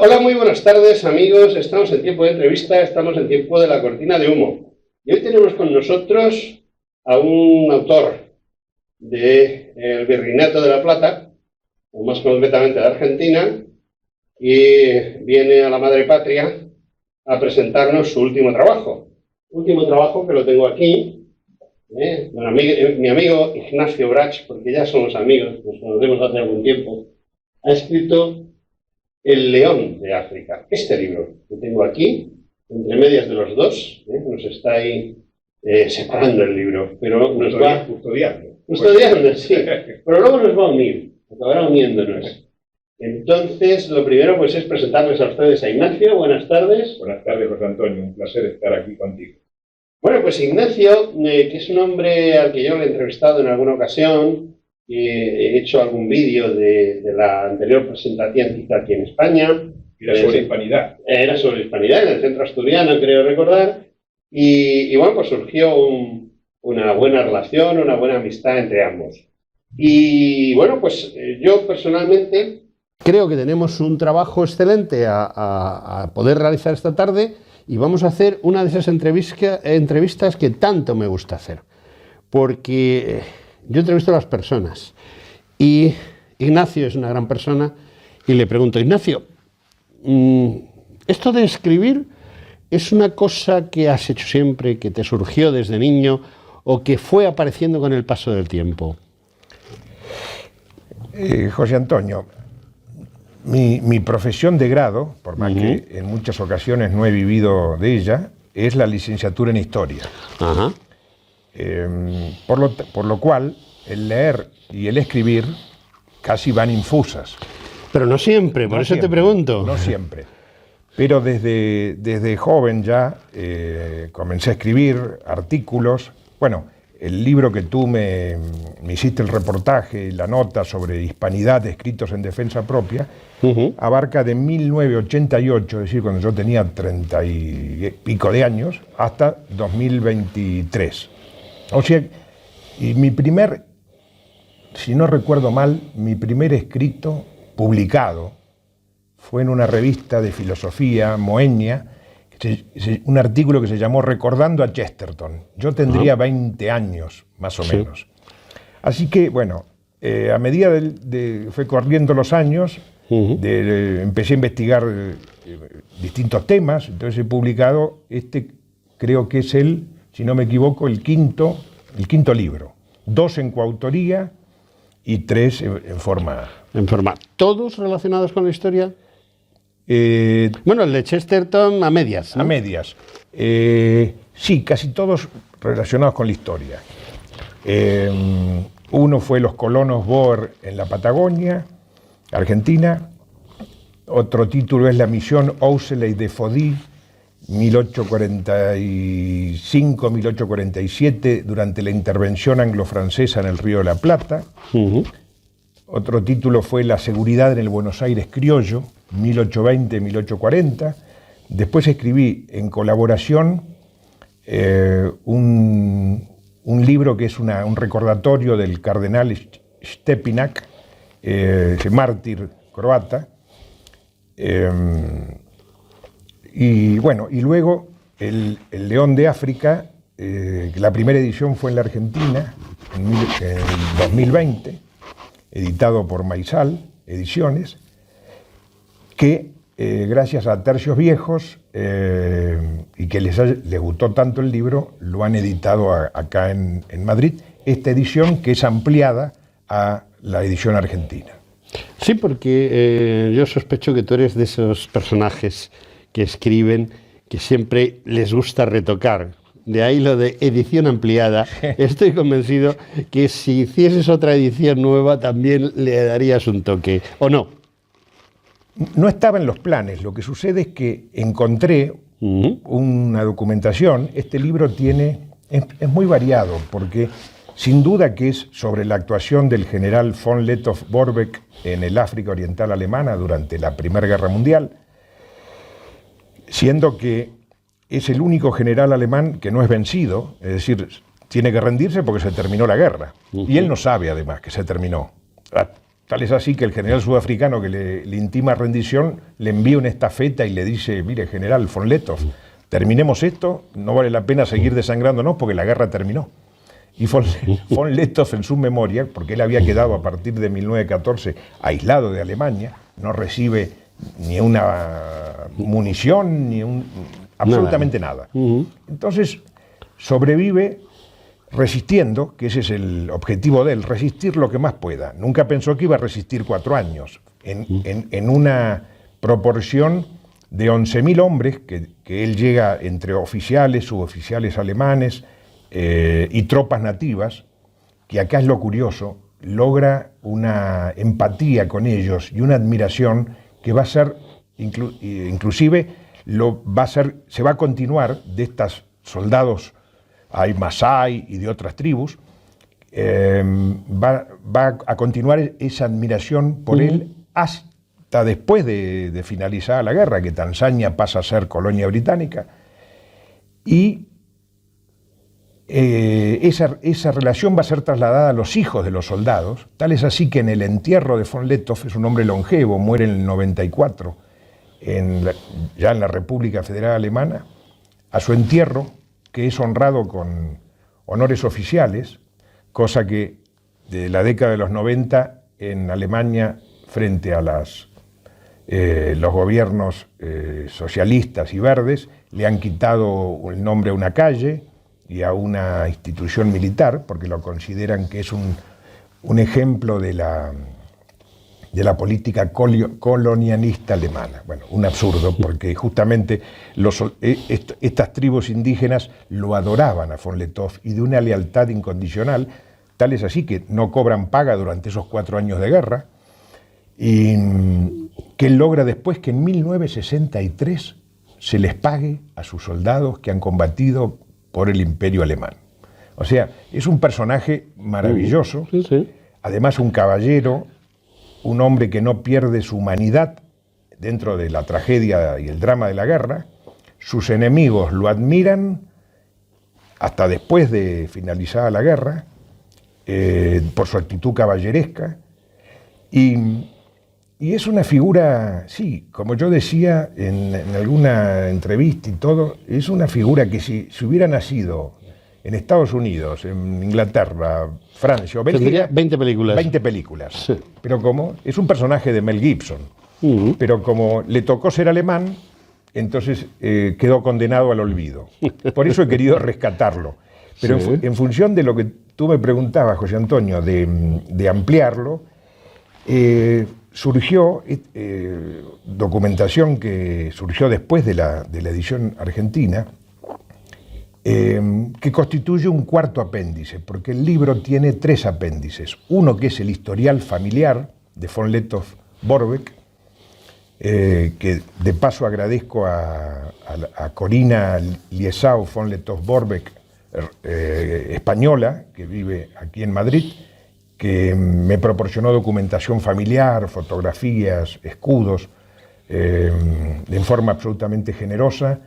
Hola, muy buenas tardes, amigos. Estamos en tiempo de entrevista, estamos en tiempo de la cortina de humo. Y hoy tenemos con nosotros a un autor de El Virreinato de la Plata, o más concretamente de Argentina, y viene a la madre patria a presentarnos su último trabajo. Último trabajo que lo tengo aquí. Bueno, mi amigo Ignacio Brach, porque ya somos amigos, nos conocemos hace algún tiempo, ha escrito El León de África. Este libro que tengo aquí, entre medias de los dos, nos está ahí separando el libro, pero nos va custodiando, sí, pero luego nos va a unir, acabará uniéndonos. Entonces, lo primero pues es presentarles a ustedes a Ignacio. Buenas tardes. Buenas tardes, José Antonio, un placer estar aquí contigo. Bueno, pues Ignacio, que es un hombre al que yo le he entrevistado en alguna ocasión, he hecho algún vídeo de la anterior presentación que hizo aquí en España. Era sobre hispanidad. Era sobre hispanidad, en el centro asturiano, creo recordar. Y bueno, pues surgió una buena relación, una buena amistad entre ambos. Y bueno, pues yo personalmente creo que tenemos un trabajo excelente a poder realizar esta tarde. Y vamos a hacer una de esas entrevistas que tanto me gusta hacer. Porque yo entrevisto a las personas. Y Ignacio es una gran persona. Y le pregunto, Ignacio, ¿esto de escribir es una cosa que has hecho siempre, que te surgió desde niño o que fue apareciendo con el paso del tiempo? José Antonio, mi profesión de grado, por más que en muchas ocasiones no he vivido de ella, es la licenciatura en Historia. Ajá. Por lo cual, el leer y el escribir casi van infusas. Pero no siempre, por eso te pregunto. No siempre. Pero desde joven ya comencé a escribir artículos. Bueno, el libro que tú me hiciste el reportaje, la nota sobre hispanidad, escritos en defensa propia, abarca de 1988, es decir, cuando yo tenía 30 y pico de años, hasta 2023. O sea, y si no recuerdo mal, mi primer escrito publicado fue en una revista de filosofía, Moenia, un artículo que se llamó Recordando a Chesterton. Yo tendría 20 años, más o menos. Así que, bueno, a medida fue corriendo los años, empecé a investigar distintos temas, entonces he publicado creo que es si no me equivoco, el quinto libro. 2 en coautoría y 3 en forma... ¿Todos relacionados con la historia? Bueno, el de Chesterton a medias, ¿no? A medias. Sí, casi todos relacionados con la historia. Uno fue los colonos Boer en la Patagonia, Argentina. Otro título es la misión Owsley de Fodí, 1845-1847, durante la intervención anglo-francesa en el Río de la Plata. Otro título fue La seguridad en el Buenos Aires criollo, 1820-1840. Después escribí en colaboración un libro que es un recordatorio del cardenal Stepinac, mártir croata. Y bueno, y luego el León de África, la primera edición fue en la Argentina, en 2020, editado por Maizal Ediciones, que gracias a Tercios Viejos y que les gustó tanto el libro, lo han editado acá en Madrid, esta edición que es ampliada a la edición argentina. Sí, porque yo sospecho que tú eres de esos personajes que escriben, que siempre les gusta retocar. De ahí lo de edición ampliada. Estoy convencido que si hicieses otra edición nueva también le darías un toque, ¿o no? No estaba en los planes. Lo que sucede es que encontré una documentación. Este libro es muy variado, porque sin duda que es sobre la actuación del general von Lettow-Vorbeck en el África Oriental Alemana durante la Primera Guerra Mundial, siendo que es el único general alemán que no es vencido, es decir, tiene que rendirse porque se terminó la guerra. Y él no sabe, además, que se terminó. Tal es así que el general sudafricano que le intima rendición le envía una estafeta y le dice: mire, general von Lettow, terminemos esto, no vale la pena seguir desangrándonos porque la guerra terminó. Y von Lettow, en su memoria, porque él había quedado a partir de 1914 aislado de Alemania, no recibe ni una munición, absolutamente nada. Entonces sobrevive resistiendo, que ese es el objetivo de él, resistir lo que más pueda. Nunca pensó que iba a resistir 4 años, en una proporción de 11.000 hombres, que él llega entre oficiales, suboficiales alemanes y tropas nativas, que acá es lo curioso, logra una empatía con ellos y una admiración que va a ser, inclusive, se va a continuar de estos soldados. Hay Masái y de otras tribus, va a continuar esa admiración por él hasta después de finalizada la guerra, que Tanzania pasa a ser colonia británica, y esa relación va a ser trasladada a los hijos de los soldados, tal es así que en el entierro de von Lettow, es un hombre longevo, muere en el 94, ya en la República Federal Alemana, a su entierro, que es honrado con honores oficiales, cosa que de la década de los 90 en Alemania, frente a los gobiernos socialistas y verdes, le han quitado el nombre a una calle y a una institución militar, porque lo consideran que es un ejemplo de la política colonialista alemana. Bueno, un absurdo, porque justamente estas tribus indígenas lo adoraban a von Lettow y de una lealtad incondicional, tal es así que no cobran paga durante esos 4 años de guerra, y que él logra después que en 1963 se les pague a sus soldados que han combatido por el Imperio Alemán. O sea, es un personaje maravilloso, además un caballero, un hombre que no pierde su humanidad dentro de la tragedia y el drama de la guerra. Sus enemigos lo admiran hasta después de finalizada la guerra, por su actitud caballeresca, y es una figura, sí, como yo decía en alguna entrevista y todo, es una figura que si hubiera nacido en Estados Unidos, en Inglaterra, Francia o Bélgica, tendría 20 películas. 20 películas. Sí. Pero como es un personaje de Mel Gibson, pero como le tocó ser alemán, entonces quedó condenado al olvido. Por eso he querido rescatarlo. Pero en función de lo que tú me preguntabas, José Antonio, de ampliarlo, surgió documentación que surgió después de la edición argentina, que constituye un cuarto apéndice, porque el libro tiene 3 apéndices. Uno que es el historial familiar de von Lettow-Vorbeck, que de paso agradezco a Corina Liesau von Lettow-Vorbeck, española, que vive aquí en Madrid, que me proporcionó documentación familiar, fotografías, escudos, en forma absolutamente generosa,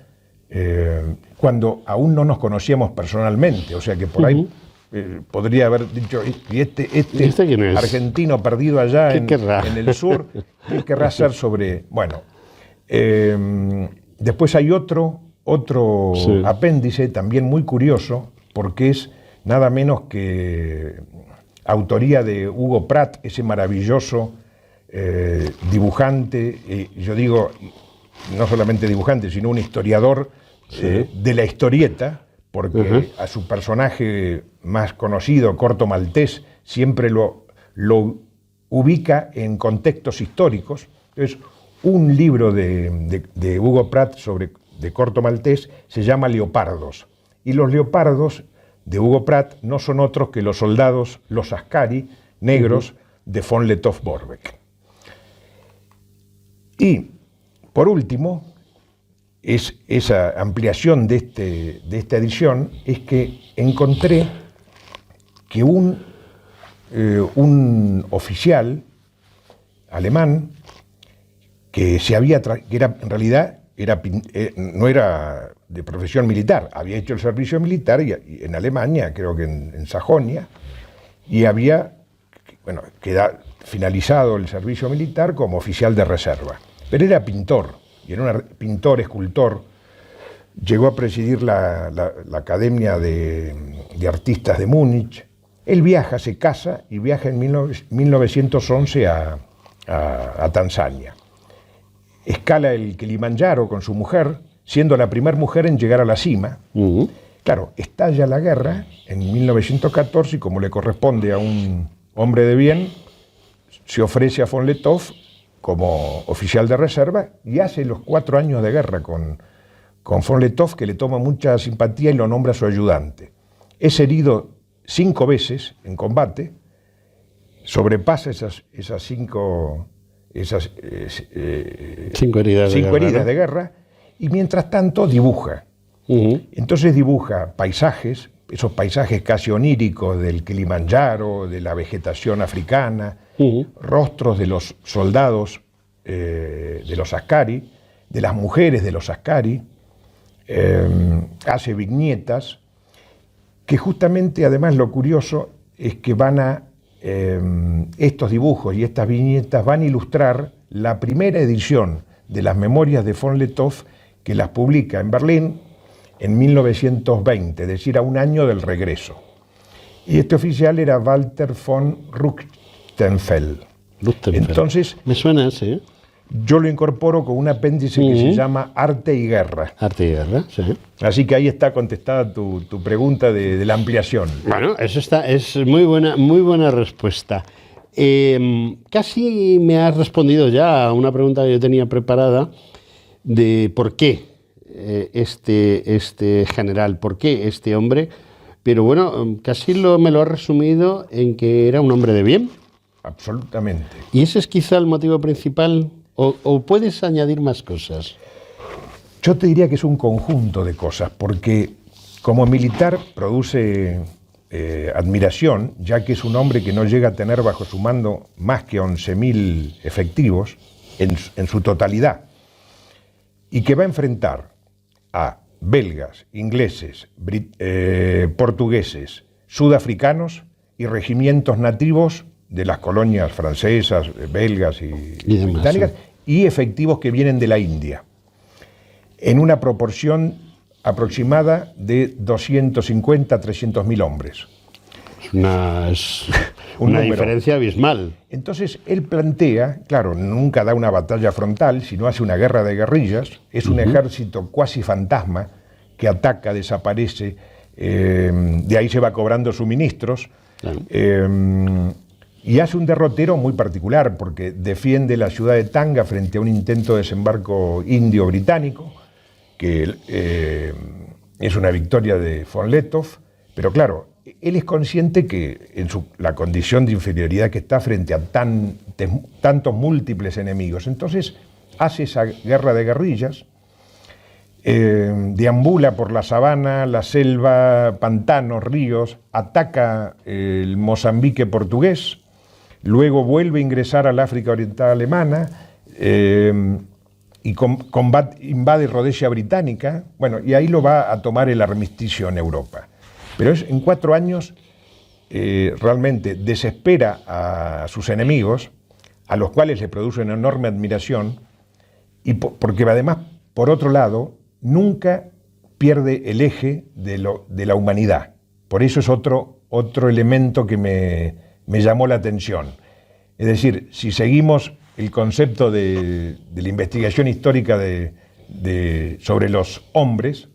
cuando aún no nos conocíamos personalmente, o sea que por ahí podría haber dicho: ¿y este quién es? Argentino perdido allá en el sur, qué querrá hacer sobre...? Bueno, después hay otro apéndice también muy curioso, porque es nada menos que autoría de Hugo Pratt, ese maravilloso dibujante, yo digo, no solamente dibujante, sino un historiador de la historieta, porque a su personaje más conocido, Corto Maltés, siempre lo ubica en contextos históricos. Entonces, un libro de Hugo Pratt de Corto Maltés se llama Leopardos, y los leopardos de Hugo Pratt no son otros que los soldados, los askari negros de von Lettow-Vorbeck. Y, por último, esa ampliación de esta edición es que encontré que un oficial alemán que en realidad no era de profesión militar, había hecho el servicio militar en Alemania, creo que en Sajonia, y finalizado el servicio militar como oficial de reserva. Pero era pintor, y era pintor, escultor. Llegó a presidir la Academia de Artistas de Múnich. Él viaja, se casa y viaja en 1911 a Tanzania. Escala el Kilimanjaro con su mujer, siendo la primera mujer en llegar a la cima. Claro, estalla la guerra en 1914 y como le corresponde a un hombre de bien, se ofrece a von Lettow como oficial de reserva y hace los 4 años de guerra con von Lettow, que le toma mucha simpatía y lo nombra su ayudante. Es herido 5 veces en combate, sobrepasa esas 5 heridas de guerra, y mientras tanto dibuja. Entonces dibuja paisajes, esos paisajes casi oníricos del Kilimanjaro, de la vegetación africana, rostros de los soldados, de los askari, de las mujeres de los askari, hace viñetas, que justamente además lo curioso es que estos dibujos y estas viñetas van a ilustrar la primera edición de las Memorias de von Lettow, que las publica en Berlín en 1920, es decir, a un año del regreso. Y este oficial era Walter von Ruchtenfeld. Entonces, me suena ese, ¿eh? Yo lo incorporo con un apéndice que se llama Arte y Guerra. Arte y Guerra, sí. Así que ahí está contestada tu pregunta de la ampliación. Bueno, es muy buena respuesta. Casi me has respondido ya a una pregunta que yo tenía preparada de por qué este general, por qué este hombre, pero bueno, casi me lo has resumido en que era un hombre de bien. Absolutamente. ¿Y ese es quizá el motivo principal? ¿O puedes añadir más cosas? Yo te diría que es un conjunto de cosas, porque como militar produce admiración, ya que es un hombre que no llega a tener bajo su mando más que 11.000 efectivos en su totalidad, y que va a enfrentar a belgas, ingleses, portugueses, sudafricanos y regimientos nativos de las colonias francesas, belgas y británicas, y efectivos que vienen de la India, en una proporción aproximada de 250 a 300.000 hombres. Es una diferencia abismal. Entonces, él plantea, claro, nunca da una batalla frontal, sino hace una guerra de guerrillas, es un ejército cuasi fantasma que ataca, desaparece, de ahí se va cobrando suministros, claro. Y hace un derrotero muy particular, porque defiende la ciudad de Tanga frente a un intento de desembarco indio-británico, que es una victoria de von Lettow, pero claro, él es consciente que en la condición de inferioridad que está frente a tantos múltiples enemigos, entonces hace esa guerra de guerrillas, deambula por la sabana, la selva, pantanos, ríos, ataca el Mozambique portugués, luego vuelve a ingresar al África Oriental Alemana y invade Rodesia Británica, bueno, y ahí lo va a tomar el armisticio en Europa. Pero en 4 años realmente desespera a sus enemigos, a los cuales le produce una enorme admiración, y porque además, por otro lado, nunca pierde el eje de la humanidad. Por eso es otro elemento que me llamó la atención. Es decir, si seguimos el concepto de la investigación histórica sobre los hombres,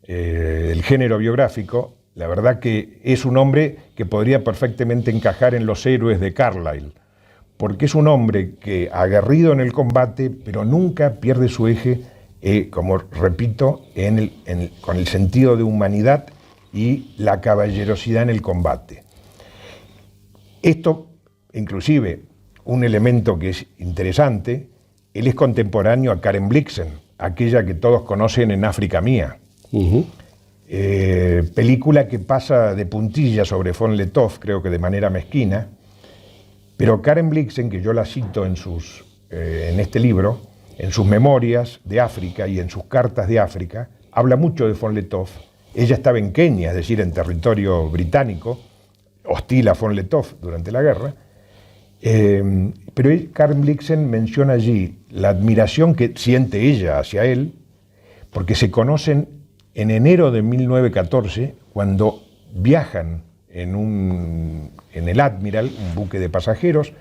el género biográfico, la verdad que es un hombre que podría perfectamente encajar en los héroes de Carlyle, porque es un hombre que aguerrido en el combate, pero nunca pierde su eje, como repito, con el sentido de humanidad y la caballerosidad en el combate. Esto, inclusive, un elemento que es interesante, él es contemporáneo a Karen Blixen, aquella que todos conocen en África Mía. Película que pasa de puntilla sobre von Lettow, creo que de manera mezquina, pero Karen Blixen, que yo la cito en este libro, en sus memorias de África y en sus cartas de África, habla mucho de von Lettow. Ella estaba en Kenia, es decir, en territorio británico, hostil a von Lettow durante la guerra, Pero Karen Blixen menciona allí la admiración que siente ella hacia él, porque se conocen en enero de 1914, cuando viajan en el Admiral, un buque de pasajeros,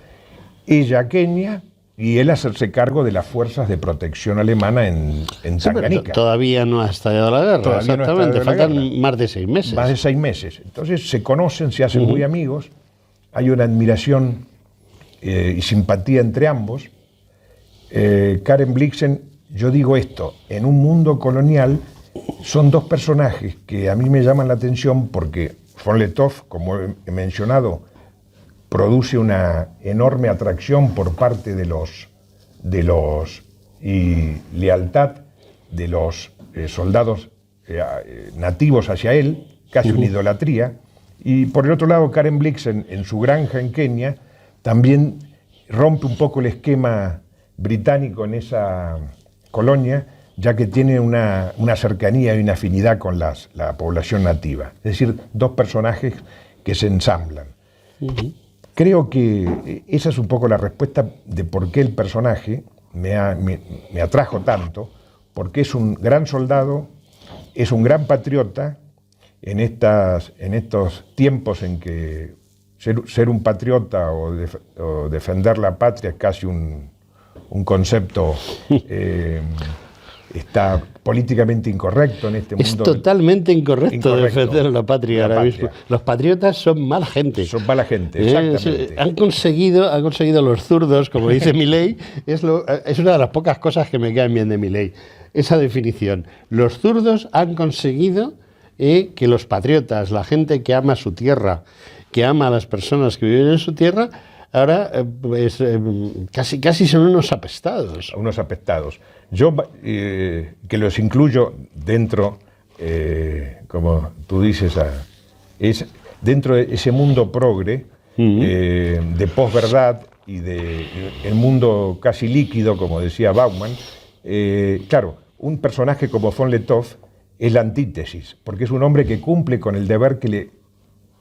ella a Kenia y él a hacerse cargo de las fuerzas de protección alemana en Tanganica. Todavía no ha estallado la guerra, Todavía no ha exactamente, estallado la faltan guerra. más de 6 meses. Más de 6 meses. Entonces se conocen, se hacen muy amigos, hay una admiración y simpatía entre ambos. Karen Blixen, yo digo esto, en un mundo colonial son dos personajes que a mí me llaman la atención porque von Lettow, como he mencionado, produce una enorme atracción por parte de los y lealtad de los soldados nativos hacia él, casi una idolatría. Y por el otro lado, Karen Blixen, en su granja en Kenia, también rompe un poco el esquema británico en esa colonia, ya que tiene una cercanía y una afinidad con la población nativa. Es decir, dos personajes que se ensamblan. Creo que esa es un poco la respuesta de por qué el personaje me atrajo tanto, porque es un gran soldado, es un gran patriota en estos tiempos en que ser un patriota o defender la patria es casi un concepto está políticamente incorrecto en este mundo. Es totalmente incorrecto defender la patria ahora mismo. Los patriotas son mala gente. Son mala gente, exactamente. Han conseguido los zurdos, como dice Milei, es una de las pocas cosas que me caen bien de Milei. Esa definición. Los zurdos han conseguido que los patriotas, la gente que ama su tierra, que ama a las personas que viven en su tierra, ahora casi son unos apestados. Unos apestados. Yo, que los incluyo dentro, como tú dices, es dentro de ese mundo progre, de posverdad y de el mundo casi líquido, como decía Bauman. Claro, un personaje como von Lettow es la antítesis, porque es un hombre que cumple con el deber que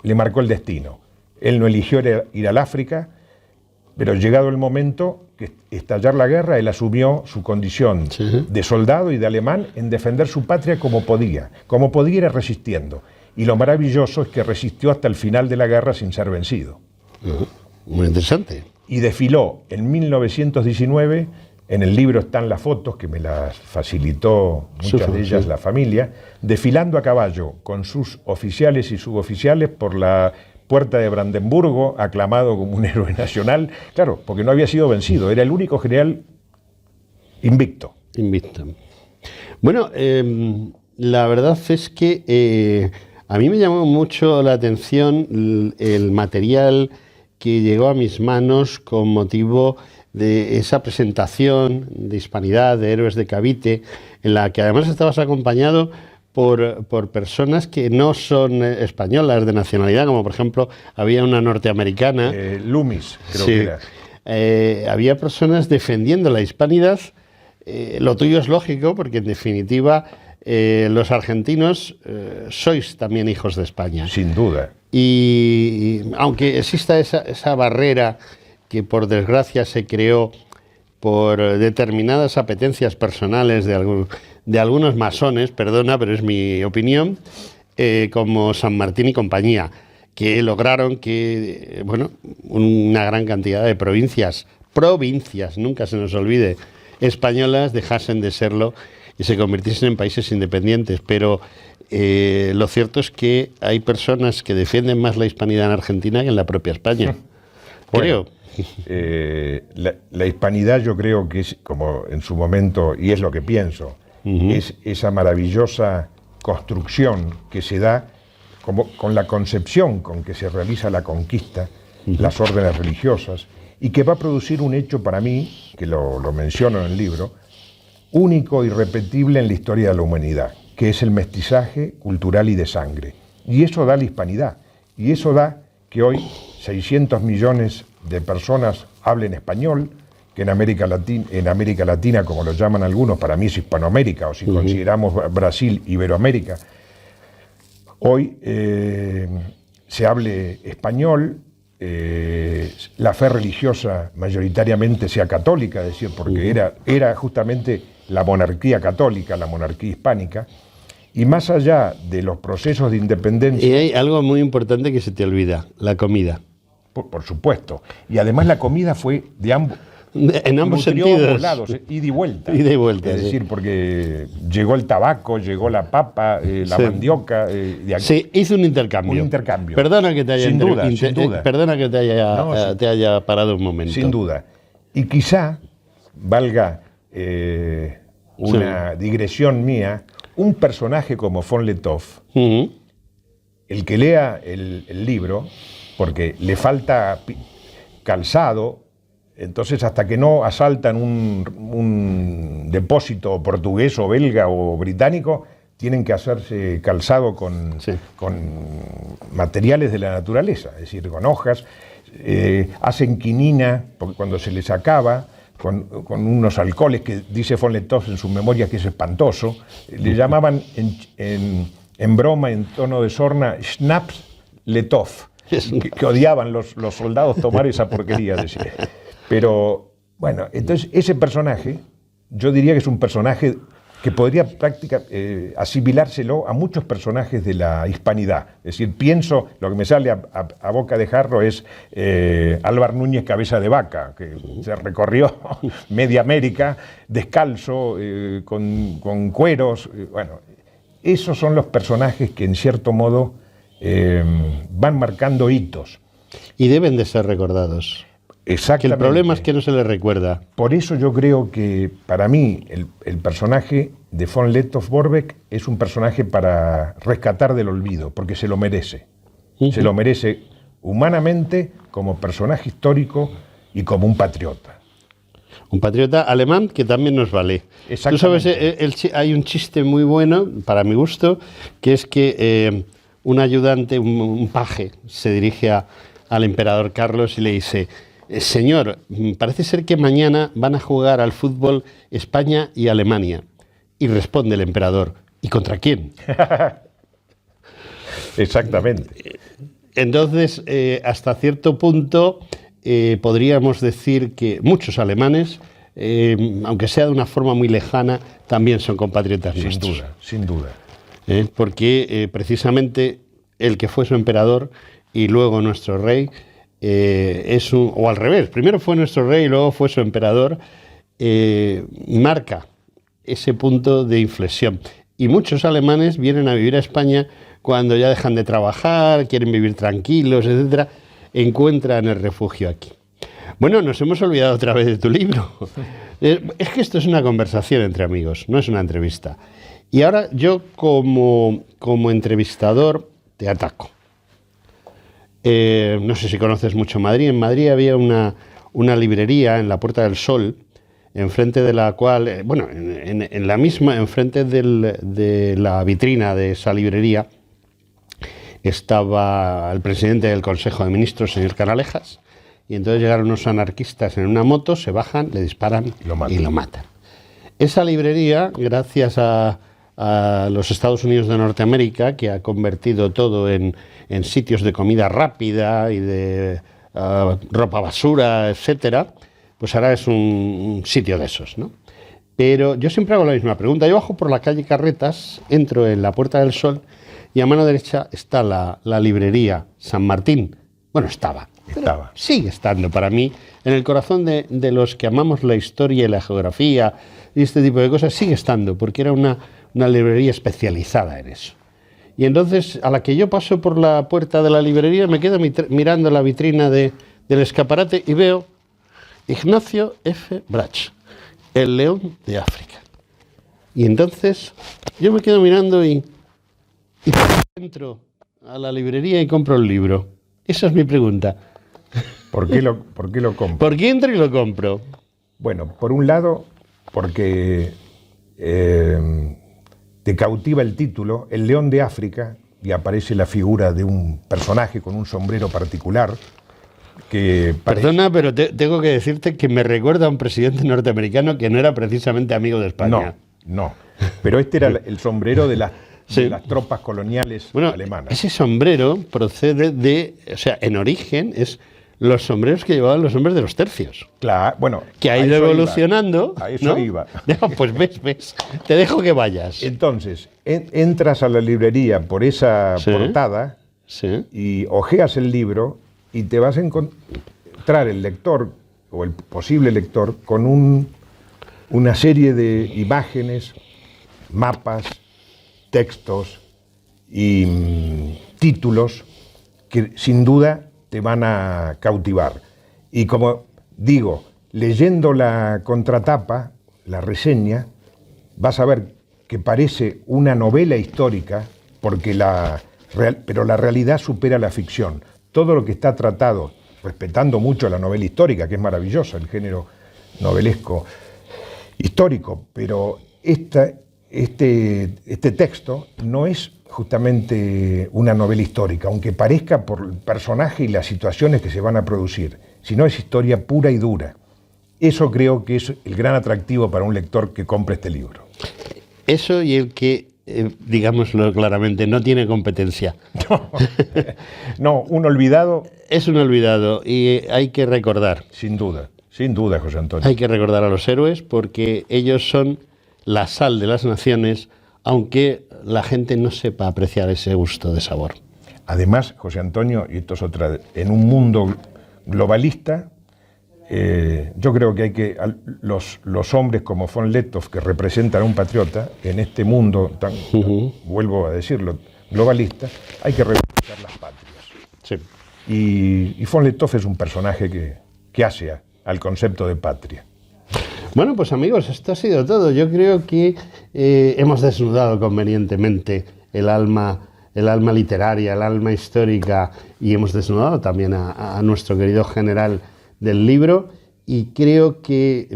le marcó el destino. Él no eligió ir al África, pero llegado el momento que estallar la guerra, él asumió su condición de soldado y de alemán en defender su patria como podía. Como podía era resistiendo. Y lo maravilloso es que resistió hasta el final de la guerra sin ser vencido. Muy interesante. Y desfiló en 1919, en el libro están las fotos, que me las facilitó muchas de ellas la familia, desfilando a caballo con sus oficiales y suboficiales por la Puerta de Brandenburgo, aclamado como un héroe nacional, claro, porque no había sido vencido, era el único general invicto. Bueno, la verdad es que a mí me llamó mucho la atención el material que llegó a mis manos con motivo de esa presentación de Hispanidad, de Héroes de Cavite, en la que además estabas acompañado por personas que no son españolas de nacionalidad, como por ejemplo había una norteamericana. Loomis, creo que era. Había personas defendiendo la hispanidad. Lo tuyo es lógico, porque en definitiva los argentinos sois también hijos de España. Sin duda. Y aunque exista esa barrera que por desgracia se creó por determinadas apetencias personales de algunos masones, perdona, pero es mi opinión, como San Martín y compañía, que lograron que, una gran cantidad de provincias, nunca se nos olvide, españolas, dejasen de serlo y se convirtiesen en países independientes. Pero lo cierto es que hay personas que defienden más la hispanidad en Argentina que en la propia España. Creo. La hispanidad yo creo que es, como en su momento, y es lo que pienso, es esa maravillosa construcción que se da con la concepción con que se realiza la conquista, las órdenes religiosas, y que va a producir un hecho para mí, que lo menciono en el libro, único y irrepetible en la historia de la humanidad, que es el mestizaje cultural y de sangre. Y eso da la hispanidad, y eso da que hoy 600 millones de personas hablen español, que en América Latina, como lo llaman algunos, para mí es Hispanoamérica, o si consideramos Brasil, Iberoamérica, hoy se hable español, la fe religiosa mayoritariamente sea católica, es decir, porque era justamente la monarquía católica, la monarquía hispánica, y más allá de los procesos de independencia... Y hay algo muy importante que se te olvida, la comida. Por supuesto. Y además la comida fue de ambos... En ambos nutrió sentidos. ambos lados, ida y vuelta. Ida y vuelta, Es sí. decir, porque llegó el tabaco, llegó la papa, la Sí. mandioca... de aquí. Sí, hizo un intercambio. Un intercambio. Perdona que te haya, Sin duda. Perdona que No, sí. te haya parado un momento. Sin duda. Y quizá valga una digresión mía, un personaje como von Letov, Ujú. el que lea el libro, porque le falta calzado, entonces hasta que no asaltan un depósito portugués o belga o británico, tienen que hacerse calzado con materiales de la naturaleza, es decir, con hojas, hacen quinina, porque cuando se les acaba, con unos alcoholes que dice von Letov en sus memorias que es espantoso, le llamaban en broma, en tono de sorna, Schnaps Letov, que odiaban los soldados tomar esa porquería, decía. Pero, bueno, entonces ese personaje, yo diría que es un personaje que podría asimilárselo a muchos personajes de la hispanidad. Es decir, pienso, lo que me sale a boca de jarro es Álvar Núñez Cabeza de Vaca, que se recorrió media América descalzo, con cueros. Bueno, esos son los personajes que en cierto modo van marcando hitos. Y deben de ser recordados. Exactamente. Que el problema es que no se les recuerda. Por eso yo creo que para mí el personaje de von Letov-Borbeck es un personaje para rescatar del olvido, porque se lo merece. Se lo merece humanamente, como personaje histórico y como un patriota. Un patriota alemán que también nos vale. Tú sabes, hay un chiste muy bueno, para mi gusto, que es que un ayudante, un paje, se dirige al emperador Carlos y le dice: señor, parece ser que mañana van a jugar al fútbol España y Alemania. Y responde el emperador: ¿y contra quién? Exactamente. Entonces, hasta cierto punto, podríamos decir que muchos alemanes, aunque sea de una forma muy lejana, también son compatriotas nuestros. Sin duda. Porque precisamente el que fue su emperador y luego nuestro rey, o al revés, primero fue nuestro rey y luego fue su emperador, marca ese punto de inflexión. Y muchos alemanes vienen a vivir a España cuando ya dejan de trabajar, quieren vivir tranquilos, etcétera, encuentran el refugio aquí. Bueno, nos hemos olvidado otra vez de tu libro. Es que esto es una conversación entre amigos, no es una entrevista. Y ahora yo como entrevistador te ataco. No sé si conoces mucho Madrid. En Madrid había una librería en la Puerta del Sol, enfrente de la cual, en la misma, enfrente de la vitrina de esa librería, estaba el presidente del Consejo de Ministros, señor Canalejas, y entonces llegaron unos anarquistas en una moto, se bajan, le disparan y lo matan. Esa librería, gracias a los Estados Unidos de Norteamérica, que ha convertido todo en sitios de comida rápida y de ropa basura, etcétera, pues ahora es un sitio de esos, ¿no? Pero yo siempre hago la misma pregunta. Yo bajo por la calle Carretas, entro en la Puerta del Sol y a mano derecha está la librería San Martín. Bueno, estaba. Sigue estando para mí, en el corazón de los que amamos la historia y la geografía y este tipo de cosas, sigue estando, porque era una librería especializada en eso. Y entonces, a la que yo paso por la puerta de la librería, me quedo mirando la vitrina del escaparate y veo Ignacio F. Brach, el león de África. Y entonces, yo me quedo mirando y entro a la librería y compro el libro. Esa es mi pregunta. ¿Por qué lo compro? ¿Por qué entro y lo compro? Bueno, por un lado, porque te cautiva el título, El León de África, y aparece la figura de un personaje con un sombrero particular que parece... Perdona, pero tengo que decirte que me recuerda a un presidente norteamericano que no era precisamente amigo de España. No. Pero este era el sombrero de las tropas coloniales alemanas. Ese sombrero procede en origen es los sombreros que llevaban los hombres de los tercios. Claro, bueno. Que ha a ido eso evolucionando. iba. A eso ¿no? iba. No, pues ves. Te dejo que vayas. Entonces, entras a la librería por esa Sí. portada Sí. y hojeas el libro y te vas a encontrar el lector o el posible lector con una serie de imágenes, mapas, textos y títulos que sin duda te van a cautivar. Y como digo, leyendo la contratapa, la reseña, vas a ver que parece una novela histórica, porque pero la realidad supera la ficción. Todo lo que está tratado, respetando mucho la novela histórica, que es maravillosa, el género novelesco histórico, pero este texto no es justamente una novela histórica, aunque parezca por el personaje y las situaciones que se van a producir, sino es historia pura y dura. Eso creo que es el gran atractivo para un lector que compre este libro. Eso y el que, digámoslo claramente, no tiene competencia. No, un olvidado. Es un olvidado y hay que recordar. Sin duda, José Antonio. Hay que recordar a los héroes porque ellos son la sal de las naciones, aunque la gente no sepa apreciar ese gusto de sabor. Además, José Antonio, y esto es otra, en un mundo globalista, yo creo que hay que, los hombres como von Lettow, que representan a un patriota, en este mundo tan, vuelvo a decirlo, globalista, hay que reivindicar las patrias. Sí. Y von Lettow es un personaje que hace al concepto de patria. Bueno, pues amigos, esto ha sido todo. Yo creo que hemos desnudado convenientemente el alma literaria, el alma histórica, y hemos desnudado también a nuestro querido general del libro, y creo que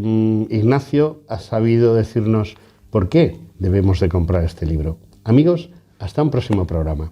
Ignacio ha sabido decirnos por qué debemos de comprar este libro. Amigos, hasta un próximo programa.